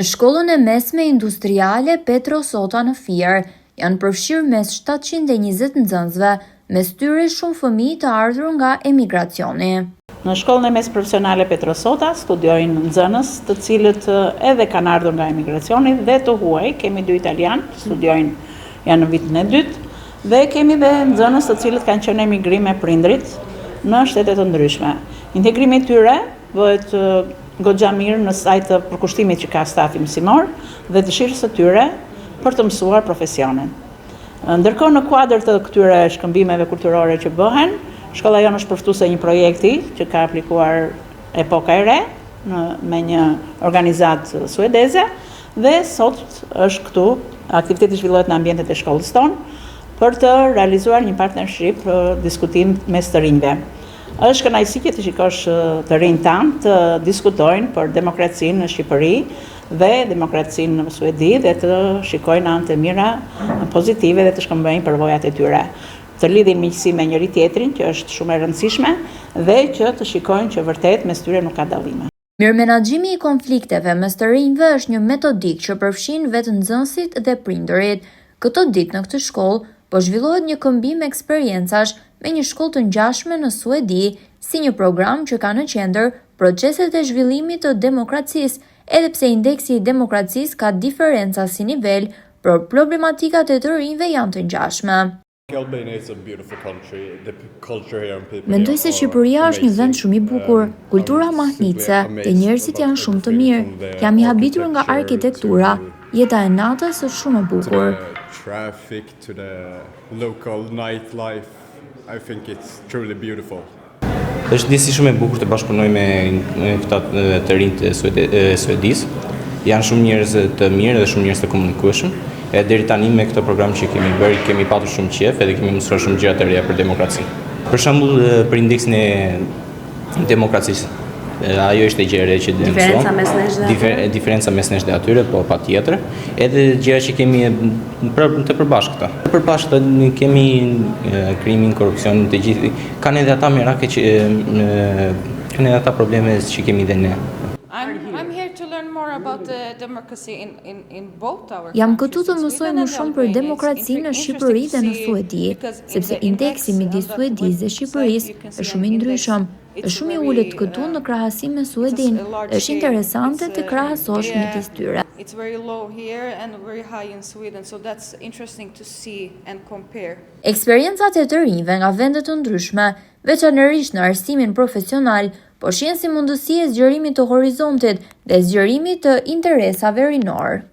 Në shkollën e mesme industriale Petro Sota në Fier janë përfshirë mes 720 nxënësve, mes tyre shumë fëmijë të ardhur nga emigracioni. Në shkollën e mes profesionale Petro Sota studiojnë nxënës të cilët edhe kanë ardhur nga emigracioni dhe të huaj, kemi 2 italian, janë në vitin e 2, dhe kemi dhe nxënës të cilët kanë qenë emigrim me prindrit në shtete të ndryshme. Integrimi i tyre bëhet goxha mirë në sajt të përkushtimit që ka stafi mësimor dhe dëshirës së tyre për të mësuar profesionin. Ndërkohë në kuadër të këtyre shkëmbimeve kulturore që bëhen, shkolla jonë është përftuese një projekti që ka aplikuar Epoka e Re me një organizatë suedeze dhe sot është këtu, aktiviteti zhvillohet në ambientet e shkollës tonë për të realizuar një partnership diskutim mes të rinjve. Është kënaqësi që të shikosh të rinjt tanë të diskutojnë për demokracinë në Shqipëri dhe demokracinë në Suedi dhe të shikojnë anë të mira pozitive dhe të shkëmbejnë përvojat e tyre. Të lidhin miqësi me njëri tjetrin, që është shumë e rëndësishme, dhe që të shikojnë që vërtet mes tyre nuk ka dallime. Mirëmenaxhimi i konflikteve mes të rinjve është një metodikë që përfshin vetë nxënësit dhe prindërit. Këto ditë në këtë shkollë po zhvillohet një këmbim eksperjencash me një shkollë të ngjashme në Suedi, si një program që ka në qendër proceset e zhvillimit të demokracisë, edhe pse indeksi i demokracisë ka diferenca si nivel, por problematikat e të rinjve janë të ngjashme. Mendoj se Shqipëria është një vend shumë i bukur, kultura mahnitse dhe njerëzit janë shumë të mirë. Jam i habitur nga arkitektura, jeta e natës është shumë e bukur. Është disi shumë e bukur të bashkëpunoj me këta të rinjt e Suedis. Janë shumë njerëz të mirë dhe shumë njerëz të komunikueshëm. E deri tani me këtë program që kemi bërë, kemi patur shumë qejf edhe kemi mësuar shumë gjëra të reja për demokraci. Për shembull, për indeksin e demokracisë. Ajo ishte gjë e re që diferenca mes nesh dhe atyre, po patjetër. Edhe gjëra që kemi të përbashkëta. Përbashkëta kemi krimin, korrupsionin, të gjithë. Kanë edhe ata mirake që kanë edhe ata probleme që kemi dhe ne. Jam këtu të mësoj më shumë për demokracinë në Shqipëri dhe në Suedi, sepse indeksi midis Suedisë dhe Shqipërisë është shumë i ndryshëm. Është shumë i ulët këtu në krahasim me Suedin, është interesante të krahasosh midis tyre. Eksperiencat e të rinjve nga vende të ndryshme, veçanërisht në arsimin profesional, po shihen si mundësi e zgjerimit të horizontit dhe zgjerimit të interesave rinor.